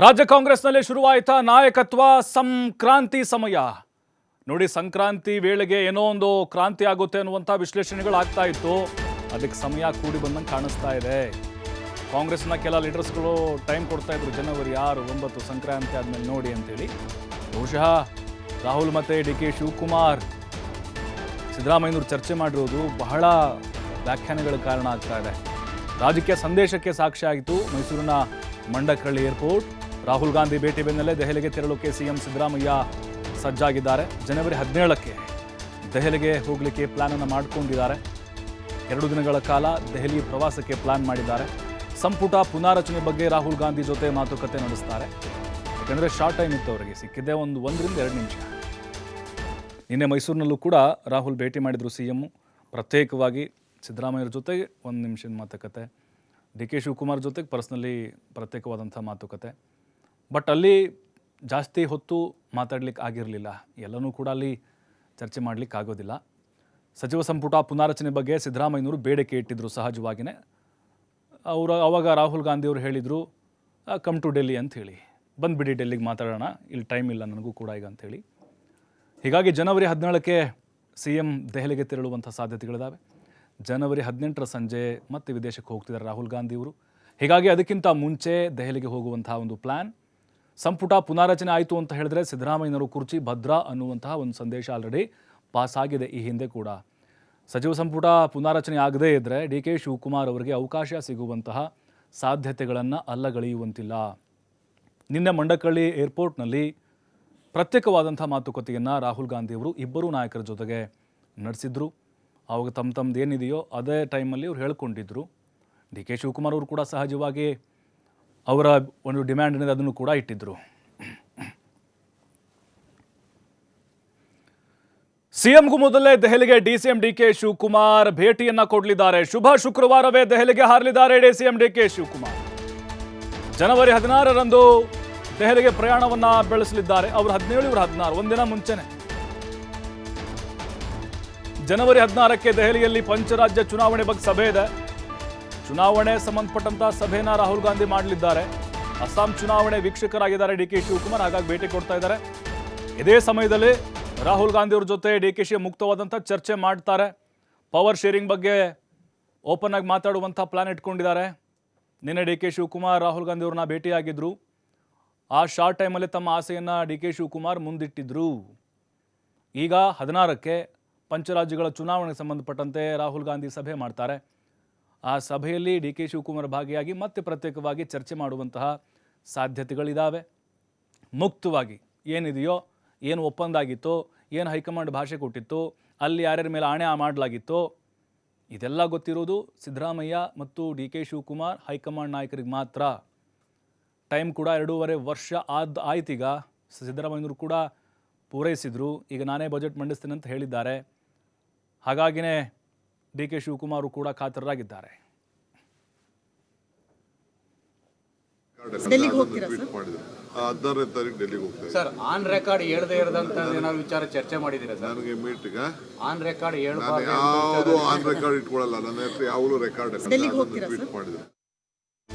ರಾಜ್ಯ ಕಾಂಗ್ರೆಸ್ನಲ್ಲಿ ಶುರುವಾಯಿತಾ ನಾಯಕತ್ವ ಸಂಕ್ರಾಂತಿ ಸಮಯ. ನೋಡಿ, ಸಂಕ್ರಾಂತಿ ವೇಳೆಗೆ ಏನೋ ಒಂದು ಕ್ರಾಂತಿ ಆಗುತ್ತೆ ಅನ್ನುವಂಥ ವಿಶ್ಲೇಷಣೆಗಳಾಗ್ತಾ ಇತ್ತು. ಅದಕ್ಕೆ ಸಮಯ ಕೂಡಿ ಬಂದಂಗೆ ಕಾಣಿಸ್ತಾ ಇದೆ. ಕಾಂಗ್ರೆಸ್ನ ಕೆಲ ಲೀಡರ್ಸ್ಗಳು ಟೈಮ್ ಕೊಡ್ತಾ ಇದ್ರು, ಜನವರಿ 6, 9 ಸಂಕ್ರಾಂತಿ ಆದಮೇಲೆ ನೋಡಿ ಅಂತೇಳಿ. ಬಹುಶಃ ರಾಹುಲ್ ಮತ್ತು ಡಿ ಕೆ ಶಿವಕುಮಾರ್ ಸಿದ್ದರಾಮಯ್ಯನವರು ಚರ್ಚೆ ಮಾಡಿರೋದು ಬಹಳ ವ್ಯಾಖ್ಯಾನಗಳ ಕಾರಣ ಆಗ್ತಾ ಇದೆ. ರಾಜಕೀಯ ಸಂದೇಶಕ್ಕೆ ಸಾಕ್ಷಿ ಆಗಿತ್ತು ಮೈಸೂರಿನ ಮಂಡಕಳ್ಳಿ ಏರ್ಪೋರ್ಟ್. ರಾಹುಲ್ ಗಾಂಧಿ ಭೇಟಿ ಬೆನ್ನಲ್ಲೇ ದೆಹಲಿಗೆ ತೆರಳೋಕೆ ಸಿಎಂ ಸಿದ್ದರಾಮಯ್ಯ ಸಜ್ಜಾಗಿದ್ದಾರೆ. ಜನವರಿ 17ಕ್ಕೆ ದೆಹಲಿಗೆ ಹೋಗಲಿಕ್ಕೆ ಪ್ಲಾನನ್ನು ಮಾಡಿಕೊಂಡಿದ್ದಾರೆ. 2 ದಿನಗಳ ಕಾಲ ದೆಹಲಿ ಪ್ರವಾಸಕ್ಕೆ ಪ್ಲಾನ್ ಮಾಡಿದ್ದಾರೆ. ಸಂಪುಟ ಪುನಾರಚನೆ ಬಗ್ಗೆ ರಾಹುಲ್ ಗಾಂಧಿ ಜೊತೆ ಮಾತುಕತೆ ನಡೆಸ್ತಾರೆ. ಯಾಕೆಂದರೆ ಶಾರ್ಟ್ ಟೈಮ್ ಇತ್ತು ಅವರಿಗೆ, ಸಿಕ್ಕಿದ್ದೇ 1 ರಿಂದ 2 ನಿಮಿಷ. ನಿನ್ನೆ ಮೈಸೂರಿನಲ್ಲೂ ಕೂಡ ರಾಹುಲ್ ಭೇಟಿ ಮಾಡಿದರು ಸಿಎಂ. ಪ್ರತ್ಯೇಕವಾಗಿ ಸಿದ್ದರಾಮಯ್ಯರ ಜೊತೆಗೆ 1 ನಿಮಿಷದ ಮಾತುಕತೆ, ಡಿ ಕೆ ಶಿವಕುಮಾರ್ ಜೊತೆಗೆ ಪರ್ಸ್ನಲಿ ಪ್ರತ್ಯೇಕವಾದಂಥ ಮಾತುಕತೆ. ಬಟ್ ಅಲ್ಲಿ ಜಾಸ್ತಿ ಹೊತ್ತು ಮಾತಾಡ್ಲಿಕ್ಕೆ ಆಗಿರಲಿಲ್ಲ. ಎಲ್ಲನೂ ಕೂಡ ಅಲ್ಲಿ ಚರ್ಚೆ ಮಾಡಲಿಕ್ಕೆ ಆಗೋದಿಲ್ಲ. ಸಚಿವ ಸಂಪುಟ ಪುನಾರಚನೆ ಬಗ್ಗೆ ಸಿದ್ದರಾಮಯ್ಯನವರು ಬೇಡಿಕೆ ಇಟ್ಟಿದ್ದರು. ಸಹಜವಾಗಿಯೇ ಆವಾಗ ರಾಹುಲ್ ಗಾಂಧಿ ಅವರು ಹೇಳಿದರು, ಕಮ್ ಟು ಡೆಲ್ಲಿ ಅಂತ ಹೇಳಿ, ಬಂದುಬಿಡಿ ಡೆಲ್ಲಿಗೆ ಮಾತಾಡೋಣ, ಇಲ್ಲಿ ಟೈಮ್ ಇಲ್ಲ ನನಗೂ ಕೂಡ ಈಗ ಅಂಥೇಳಿ. ಹೀಗಾಗಿ ಜನವರಿ 17ಕ್ಕೆ ಸಿ ಎಂ ದೆಹಲಿಗೆ ತೆರಳುವಂಥ ಸಾಧ್ಯತೆಗಳಿದ್ದಾವೆ. ಜನವರಿ 18ರ ಸಂಜೆ ಮತ್ತೆ ವಿದೇಶಕ್ಕೆ ಹೋಗ್ತಿದ್ದಾರೆ ರಾಹುಲ್ ಗಾಂಧಿಯವರು. ಹೀಗಾಗಿ ಅದಕ್ಕಿಂತ ಮುಂಚೆ ದೆಹಲಿಗೆ ಹೋಗುವಂತಹ ಒಂದು ಪ್ಲ್ಯಾನ್. ಸಂಪುಟ ಪುನಾರಚನೆ ಆಯಿತು ಅಂತ ಹೇಳಿದ್ರೆ ಸಿದ್ದರಾಮಯ್ಯನವರು ಕುರ್ಚಿ ಭದ್ರಾ ಅನ್ನುವಂತಹ ಒಂದು ಸಂದೇಶ ಆಲ್ರೆಡಿ ಪಾಸ್ ಆಗಿದೆ ಈ ಹಿಂದೆ ಕೂಡ. ಸಚಿವ ಸಂಪುಟ ಪುನಾರಚನೆ ಆಗದೇ ಇದ್ದರೆ ಡಿ ಕೆ ಶಿವಕುಮಾರ್ ಅವರಿಗೆ ಅವಕಾಶ ಸಿಗುವಂತಹ ಸಾಧ್ಯತೆಗಳನ್ನು ಅಲ್ಲಗಳೆಯುವಂತಿಲ್ಲ. ನಿನ್ನೆ ಮಂಡಕಳ್ಳಿ ಏರ್ಪೋರ್ಟ್ನಲ್ಲಿ ಪ್ರತ್ಯೇಕವಾದಂಥ ಮಾತುಕತೆಯನ್ನು ರಾಹುಲ್ ಗಾಂಧಿಯವರು ಇಬ್ಬರೂ ನಾಯಕರ ಜೊತೆಗೆ ನಡೆಸಿದ್ರು. ಆವಾಗ ತಮ್ಮದು ಏನಿದೆಯೋ ಅದೇ ಟೈಮಲ್ಲಿ ಅವ್ರು ಹೇಳ್ಕೊಂಡಿದ್ರು. ಡಿ ಕೆ ಶಿವಕುಮಾರ್ ಅವರು ಕೂಡ ಸಹಜವಾಗಿ ಅವರ ಒಂದು ಡಿಮ್ಯಾಂಡ್ ಏನಿದೆ ಅದನ್ನು ಕೂಡ ಇಟ್ಟಿದ್ದರು. ಸಿಎಂಗೂ ಮೊದಲೇ ದೆಹಲಿಗೆ ಡಿಸಿಎಂ ಡಿ ಕೆ ಶಿವಕುಮಾರ್ ಭೇಟಿಯನ್ನ ಕೊಡಲಿದ್ದಾರೆ. ಶುಭ ಶುಕ್ರವಾರವೇ ದೆಹಲಿಗೆ ಹಾರಲಿದ್ದಾರೆ ಡಿಸಿಎಂ ಡಿ ಕೆ ಶಿವಕುಮಾರ್. ಜನವರಿ 16ರಂದು ದೆಹಲಿಗೆ ಪ್ರಯಾಣವನ್ನ ಬೆಳೆಸಲಿದ್ದಾರೆ. ಅವರು 17, ಇವರು 16, ಒಂದಿನ ಮುಂಚೆನೆ. ಜನವರಿ 16ಕ್ಕೆ ದೆಹಲಿಯಲ್ಲಿ ಪಂಚರಾಜ್ಯ ಚುನಾವಣೆ ಬಗ್ಗೆ ಸಭೆ ಇದೆ. ಚುನಾವಣೆ ಸಂಬಂಧಪಟ್ಟಂತ ಸಭೆನ ರಾಹುಲ್ ಗಾಂಧಿ ಮಾಡಲಿದ್ದಾರೆ. ಅಸ್ಸಾಂ ಚುನಾವಣೆ ವೀಕ್ಷಕರಾಗಿದ್ದಾರೆ ಡಿ ಕೆ ಶಿವಕುಮಾರ್, ಹಾಗಾಗಿ ಭೇಟಿ ಕೊಡ್ತಾ ಇದ್ದಾರೆ. ಇದೇ ಸಮಯದಲ್ಲಿ ರಾಹುಲ್ ಗಾಂಧಿ ಅವ್ರ ಜೊತೆ ಡಿ ಕೆ ಶಿ ಮುಕ್ತವಾದಂಥ ಚರ್ಚೆ ಮಾಡ್ತಾರೆ. ಪವರ್ ಶೇರಿಂಗ್ ಬಗ್ಗೆ ಓಪನ್ ಆಗಿ ಮಾತಾಡುವಂಥ ಪ್ಲಾನ್ ಇಟ್ಕೊಂಡಿದ್ದಾರೆ. ನಿನ್ನೆ ಡಿ ಕೆ ಶಿವಕುಮಾರ್ ರಾಹುಲ್ ಗಾಂಧಿ ಅವ್ರನ್ನ ಭೇಟಿಯಾಗಿದ್ರು. ಆ ಶಾರ್ಟ್ ಟೈಮಲ್ಲಿ ತಮ್ಮ ಆಸೆಯನ್ನು ಡಿ ಕೆ ಶಿವಕುಮಾರ್ ಮುಂದಿಟ್ಟಿದ್ರು. ಈಗ 16ಕ್ಕೆ ಪಂಚರಾಜ್ಯಗಳ ಚುನಾವಣೆಗೆ ಸಂಬಂಧಪಟ್ಟಂತೆ ರಾಹುಲ್ ಗಾಂಧಿ ಸಭೆ ಮಾಡ್ತಾರೆ. ಆ ಸಭೆಯಲ್ಲಿ ಡಿ ಕೆ ಶಿವಕುಮಾರ್ ಭಾಗಿಯಾಗಿ ಮತ್ತೆ ಪ್ರತ್ಯೇಕವಾಗಿ ಚರ್ಚೆ ಮಾಡುವಂತಹ ಸಾಧ್ಯತೆಗಳಿದ್ದಾವೆ. ಮುಕ್ತವಾಗಿ ಏನಿದೆಯೋ, ಏನು ಒಪ್ಪಂದ ಆಗಿತ್ತೋ, ಏನು ಹೈಕಮಾಂಡ್ ಭಾಷೆ ಕೊಟ್ಟಿತ್ತು, ಅಲ್ಲಿ ಯಾರ್ಯಾರ ಮೇಲೆ ಆಣೆ ಮಾಡಲಾಗಿತ್ತೋ, ಇದೆಲ್ಲ ಗೊತ್ತಿರೋದು ಸಿದ್ದರಾಮಯ್ಯ ಮತ್ತು ಡಿ ಕೆ ಶಿವಕುಮಾರ್ ಹೈಕಮಾಂಡ್ ನಾಯಕರಿಗೆ ಮಾತ್ರ. ಟೈಮ್ ಕೂಡ 2.5 ವರ್ಷ ಆಯ್ತೀಗ. ಸಿದ್ದರಾಮಯ್ಯನವರು ಕೂಡ ಪೂರೈಸಿದರು. ಈಗ ನಾನೇ ಬಜೆಟ್ ಮಂಡಿಸ್ತೀನಿ ಅಂತ ಹೇಳಿದ್ದಾರೆ. ಹಾಗಾಗಿನೇ ಡಿ ಕೆ ಶಿವಕುಮಾರ್ ಕೂಡ ಕಾತರರಾಗಿದ್ದಾರೆ. ಸರ್, ಆನ್ ರೆಕಾರ್ಡ್ ಹೇಳದೇ ಇರದಂತ ಏನಾದ್ರು ವಿಚಾರ ಚರ್ಚೆ ಮಾಡಿದ್ದೀರಾ ಸರ್? ನನಗೆ ಮೀಟಿಂಗ್ ಆನ್ ರೆಕಾರ್ಡ್ ಯಾವುದು ಆನ್ ರೆಕಾರ್ಡ್ ಇಟ್ಕೊಳ್ಳಲ್ಲ. ನನ್ನ ಹತ್ರ ಯಾವಾಗಲೂ ರೆಕಾರ್ಡ್ ಟ್ವೀಟ್ ಮಾಡಿದ್ರು.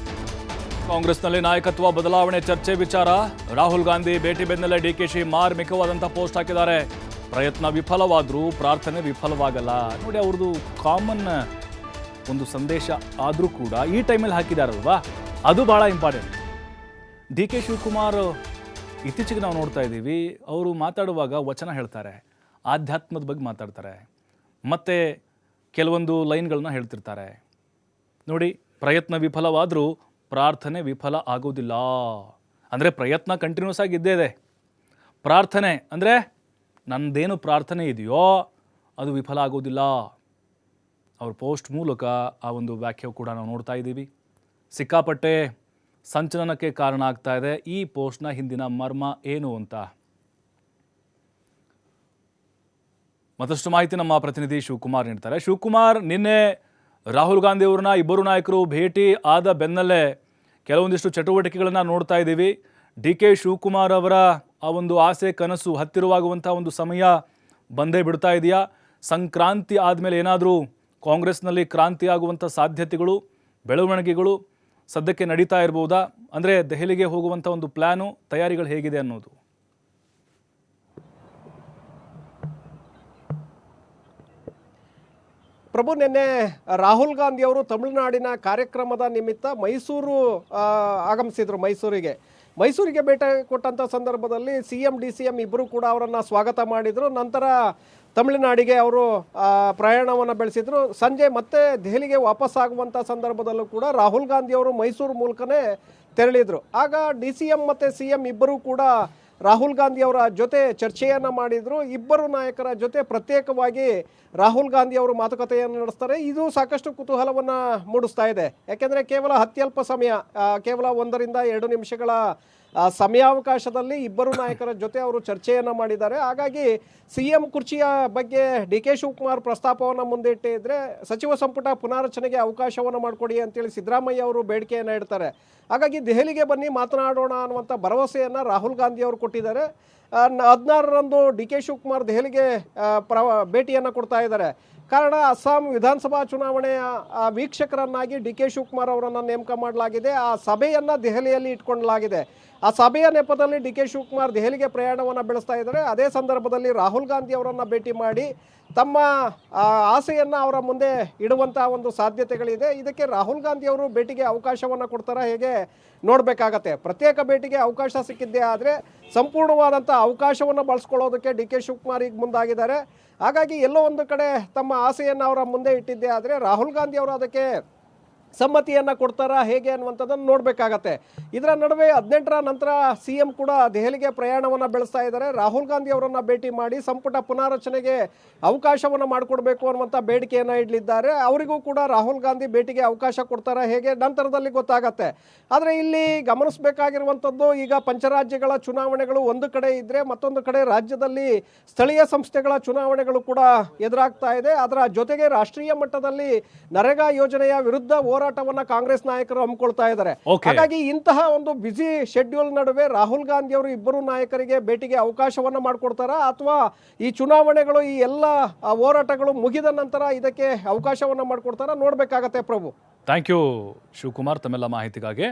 ಕಾಂಗ್ರೆಸ್ನಲ್ಲಿ ನಾಯಕತ್ವ ಬದಲಾವಣೆ ಚರ್ಚೆ ವಿಚಾರ. ರಾಹುಲ್ ಗಾಂಧಿ ಭೇಟಿ ಬೆನ್ನಲ್ಲೇ ಡಿ ಕೆ ಶಿ ಮಾರ್ಮಿಕವಾದಂಥ ಪೋಸ್ಟ್ ಹಾಕಿದ್ದಾರೆ. ಪ್ರಯತ್ನ ವಿಫಲವಾದರೂ ಪ್ರಾರ್ಥನೆ ವಿಫಲವಾಗಲ್ಲ. ನೋಡಿ, ಅವ್ರದ್ದು ಕಾಮನ್ ಒಂದು ಸಂದೇಶ ಆದರೂ ಕೂಡ ಈ ಟೈಮಲ್ಲಿ ಹಾಕಿದಾರಲ್ವಾ, ಅದು ಭಾಳ ಇಂಪಾರ್ಟೆಂಟ್. ಡಿ ಕೆ ಶಿವಕುಮಾರ್ ಇತ್ತೀಚೆಗೆ ನಾವು ನೋಡ್ತಾ ಇದ್ದೀವಿ, ಅವರು ಮಾತಾಡುವಾಗ ವಚನ ಹೇಳ್ತಾರೆ, ಆಧ್ಯಾತ್ಮದ ಬಗ್ಗೆ ಮಾತಾಡ್ತಾರೆ, ಮತ್ತು ಕೆಲವೊಂದು ಲೈನ್ಗಳನ್ನ ಹೇಳ್ತಿರ್ತಾರೆ. ನೋಡಿ, ಪ್ರಯತ್ನ ವಿಫಲವಾದರೂ ಪ್ರಾರ್ಥನೆ ವಿಫಲ ಆಗೋದಿಲ್ಲ. ಅಂದರೆ ಪ್ರಯತ್ನ ಕಂಟಿನ್ಯೂಸ್ ಆಗಿ ಇದ್ದೇ ಇದೆ. ಪ್ರಾರ್ಥನೆ ಅಂದರೆ ನನ್ನದೇನು ಪ್ರಾರ್ಥನೆ ಇದೆಯೋ ಅದು ವಿಫಲ ಆಗೋದಿಲ್ಲ. ಅವ್ರ ಪೋಸ್ಟ್ ಮೂಲಕ ಆ ಒಂದು ವ್ಯಾಖ್ಯೆ ಕೂಡ ನಾವು ನೋಡ್ತಾ ಇದ್ದೀವಿ. ಸಿಕ್ಕಾಪಟ್ಟೆ ಸಂಚಲನಕ್ಕೆ ಕಾರಣ ಆಗ್ತಾ ಇದೆ ಈ ಪೋಸ್ಟ್ನ ಹಿಂದಿನ ಮರ್ಮ ಏನು ಅಂತ. ಮತ್ತಷ್ಟು ಮಾಹಿತಿ ನಮ್ಮ ಪ್ರತಿನಿಧಿ ಶಿವಕುಮಾರ್ ನೀಡ್ತಾರೆ. ಶಿವಕುಮಾರ್, ನಿನ್ನೆ ರಾಹುಲ್ ಗಾಂಧಿ ಅವ್ರನ್ನ ಇಬ್ಬರು ನಾಯಕರು ಭೇಟಿ ಆದ ಬೆನ್ನಲ್ಲೇ ಕೆಲವೊಂದಿಷ್ಟು ಚಟುವಟಿಕೆಗಳನ್ನು ನೋಡ್ತಾ ಇದ್ದೀವಿ. ಡಿ ಕೆ ಶಿವಕುಮಾರ್ ಅವರ ಆ ಒಂದು ಆಸೆ ಕನಸು ಹತ್ತಿರವಾಗುವಂಥ ಒಂದು ಸಮಯ ಬಂದೇ ಬಿಡ್ತಾ ಇದೆಯಾ? ಸಂಕ್ರಾಂತಿ ಆದಮೇಲೆ ಏನಾದರೂ ಕಾಂಗ್ರೆಸ್ನಲ್ಲಿ ಕ್ರಾಂತಿ ಆಗುವಂಥ ಸಾಧ್ಯತೆಗಳು, ಬೆಳವಣಿಗೆಗಳು ಸದ್ಯಕ್ಕೆ ನಡೀತಾ ಇರ್ಬೋದಾ? ಅಂದರೆ ದೆಹಲಿಗೆ ಹೋಗುವಂಥ ಒಂದು ಪ್ಲ್ಯಾನು, ತಯಾರಿಗಳು ಹೇಗಿದೆ ಅನ್ನೋದು. ಪ್ರಭು, ನಿನ್ನೆ ರಾಹುಲ್ ಗಾಂಧಿ ಅವರು ತಮಿಳುನಾಡಿನ ಕಾರ್ಯಕ್ರಮದ ನಿಮಿತ್ತ ಮೈಸೂರು ಆಗಮಿಸಿದ್ರು. ಮೈಸೂರಿಗೆ ಭೇಟಿ ಕೊಟ್ಟಂಥ ಸಂದರ್ಭದಲ್ಲಿ CM DCM ಇಬ್ಬರು ಕೂಡ ಅವರನ್ನು ಸ್ವಾಗತ ಮಾಡಿದರು. ನಂತರ ತಮಿಳುನಾಡಿಗೆ ಅವರು ಪ್ರಯಾಣವನ್ನು ಬೆಳೆಸಿದ್ರು. ಸಂಜೆ ಮತ್ತೆ ದೆಹಲಿಗೆ ವಾಪಸ್ಸಾಗುವಂಥ ಸಂದರ್ಭದಲ್ಲೂ ಕೂಡ ರಾಹುಲ್ ಗಾಂಧಿ ಅವರು ಮೈಸೂರು ಮೂಲಕನೇ ತೆರಳಿದರು. ಆಗ DCM ಮತ್ತು CM ಇಬ್ಬರೂ ಕೂಡ ರಾಹುಲ್ ಗಾಂಧಿ ಅವರ ಜೊತೆ ಚರ್ಚೆಯನ್ನು ಮಾಡಿದರು. ಇಬ್ಬರು ನಾಯಕರ ಜೊತೆ ಪ್ರತ್ಯೇಕವಾಗಿ ರಾಹುಲ್ ಗಾಂಧಿ ಅವರು ಮಾತುಕತೆಯನ್ನು ನಡೆಸ್ತಾರೆ. ಇದು ಸಾಕಷ್ಟು ಕುತೂಹಲವನ್ನು ಮೂಡಿಸ್ತಾ ಇದೆ. ಯಾಕೆಂದರೆ ಕೇವಲ ಅತ್ಯಲ್ಪ ಸಮಯ, ಕೇವಲ 1 ರಿಂದ 2 ನಿಮಿಷಗಳ ಸಮಯಾವಕಾಶದಲ್ಲಿ ಇಬ್ಬರು ನಾಯಕರ ಜೊತೆ ಅವರು ಚರ್ಚೆಯನ್ನು ಮಾಡಿದ್ದಾರೆ. ಹಾಗಾಗಿ CM ಕುರ್ಚಿಯ ಬಗ್ಗೆ DK ಶಿವಕುಮಾರ್ ಪ್ರಸ್ತಾಪವನ್ನು ಮುಂದಿಟ್ಟಿದ್ರೆ ಸಚಿವ ಸಂಪುಟ ಪುನಾರಚನೆಗೆ ಅವಕಾಶವನ್ನು ಮಾಡಿಕೊಡಿ ಅಂತೇಳಿ ಸಿದ್ದರಾಮಯ್ಯ ಅವರು ಬೇಡಿಕೆಯನ್ನು ಇಡ್ತಾರೆ. ಹಾಗಾಗಿ ದೆಹಲಿಗೆ ಬನ್ನಿ ಮಾತನಾಡೋಣ ಅನ್ನುವಂಥ ಭರವಸೆಯನ್ನು ರಾಹುಲ್ ಗಾಂಧಿ ಅವರು ಕೊಟ್ಟಿದ್ದಾರೆ. 16ರಂದು DK ಶಿವಕುಮಾರ್ ದೆಹಲಿಗೆ ಭೇಟಿಯನ್ನು ಕೊಡ್ತಾ ಇದ್ದಾರೆ. ಕಾರಣ ಅಸ್ಸಾಂ ವಿಧಾನಸಭಾ ಚುನಾವಣೆಯ ವೀಕ್ಷಕರನ್ನಾಗಿ DK ಶಿವಕುಮಾರ್ ಅವರನ್ನು ನೇಮಕ ಮಾಡಲಾಗಿದೆ. ಆ ಸಭೆಯನ್ನು ದೆಹಲಿಯಲ್ಲಿ ಇಟ್ಕೊಳ್ಳಲಾಗಿದೆ. ಆ ಸಭೆಯ ನೆಪದಲ್ಲಿ DK ಶಿವಕುಮಾರ್ ದೆಹಲಿಗೆ ಪ್ರಯಾಣವನ್ನು ಬೆಳೆಸ್ತಾ ಇದ್ದಾರೆ. ಅದೇ ಸಂದರ್ಭದಲ್ಲಿ ರಾಹುಲ್ ಗಾಂಧಿ ಅವರನ್ನು ಭೇಟಿ ಮಾಡಿ ತಮ್ಮ ಆಸೆಯನ್ನು ಅವರ ಮುಂದೆ ಇಡುವಂಥ ಒಂದು ಸಾಧ್ಯತೆಗಳಿದೆ. ಇದಕ್ಕೆ ರಾಹುಲ್ ಗಾಂಧಿ ಅವರು ಭೇಟಿಗೆ ಅವಕಾಶವನ್ನು ಕೊಡ್ತಾರಾ ಹೇಗೆ ನೋಡಬೇಕಾಗತ್ತೆ. ಪ್ರತ್ಯೇಕ ಭೇಟಿಗೆ ಅವಕಾಶ ಸಿಕ್ಕಿದ್ದೇ ಆದರೆ ಸಂಪೂರ್ಣವಾದಂಥ ಅವಕಾಶವನ್ನು ಬಳಸ್ಕೊಳ್ಳೋದಕ್ಕೆ DK ಶಿವಕುಮಾರ್ ಈಗ ಮುಂದಾಗಿದ್ದಾರೆ. ಹಾಗಾಗಿ ಎಲ್ಲೋ ಒಂದು ಕಡೆ ತಮ್ಮ ಆಸೆಯನ್ನು ಅವರ ಮುಂದೆ ಇಟ್ಟಿದ್ದೇ ಆದರೆ ರಾಹುಲ್ ಗಾಂಧಿ ಅವರು ಅದಕ್ಕೆ ಸಮ್ಮತಿಯನ್ನು ಕೊಡ್ತಾರಾ ಹೇಗೆ ಅನ್ನುವಂಥದ್ದನ್ನು ನೋಡಬೇಕಾಗತ್ತೆ. ಇದರ ನಡುವೆ 18ರ ನಂತರ CM ಕೂಡ ದೆಹಲಿಗೆ ಪ್ರಯಾಣವನ್ನು ಬೆಳೆಸ್ತಾ ಇದ್ದಾರೆ. ರಾಹುಲ್ ಗಾಂಧಿ ಅವರನ್ನು ಭೇಟಿ ಮಾಡಿ ಸಂಪುಟ ಪುನಾರಚನೆಗೆ ಅವಕಾಶವನ್ನು ಮಾಡಿಕೊಡ್ಬೇಕು ಅನ್ನುವಂಥ ಬೇಡಿಕೆಯನ್ನು ಇಡಲಿದ್ದಾರೆ. ಅವರಿಗೂ ಕೂಡ ರಾಹುಲ್ ಗಾಂಧಿ ಭೇಟಿಗೆ ಅವಕಾಶ ಕೊಡ್ತಾರಾ ಹೇಗೆ ನಂತರದಲ್ಲಿ ಗೊತ್ತಾಗತ್ತೆ. ಆದರೆ ಇಲ್ಲಿ ಗಮನಿಸಬೇಕಾಗಿರುವಂಥದ್ದು, ಈಗ ಪಂಚರಾಜ್ಯಗಳ ಚುನಾವಣೆಗಳು ಒಂದು ಕಡೆ ಇದ್ದರೆ ಮತ್ತೊಂದು ಕಡೆ ರಾಜ್ಯದಲ್ಲಿ ಸ್ಥಳೀಯ ಸಂಸ್ಥೆಗಳ ಚುನಾವಣೆಗಳು ಕೂಡ ಎದುರಾಗ್ತಾ ಇದೆ. ಅದರ ಜೊತೆಗೆ ರಾಷ್ಟ್ರೀಯ ಮಟ್ಟದಲ್ಲಿ ನರೇಗಾ ಯೋಜನೆಯ ವಿರುದ್ಧ ಹೋರಾಟವನ್ನು ಕಾಂಗ್ರೆಸ್ ನಾಯಕರು ಹಮ್ಮಿಕೊಳ್ತಾ ಇದ್ದಾರೆ. ಹಾಗಾಗಿ ಇಂತಹ ಒಂದು ಬಿಸಿ ಶೆಡ್ಯೂಲ್ ನಡುವೆ ರಾಹುಲ್ ಗಾಂಧಿ ಅವರು ಇಬ್ಬರು ನಾಯಕರಿಗೆ ಭೇಟಿಗೆ ಅವಕಾಶವನ್ನು ಮಾಡಿಕೊಡ್ತಾರಾ ಅಥವಾ ಈ ಚುನಾವಣೆಗಳು ಈ ಎಲ್ಲ ಹೋರಾಟಗಳು ಮುಗಿದ ನಂತರ ಇದಕ್ಕೆ ಅವಕಾಶವನ್ನು ಮಾಡಿಕೊಡ್ತಾರಾ ನೋಡಬೇಕಾಗತ್ತೆ ಪ್ರಭು. ಥ್ಯಾಂಕ್ ಯು ಶಿವಕುಮಾರ್ ತಮ್ಮೆಲ್ಲ ಮಾಹಿತಿಗಾಗಿ.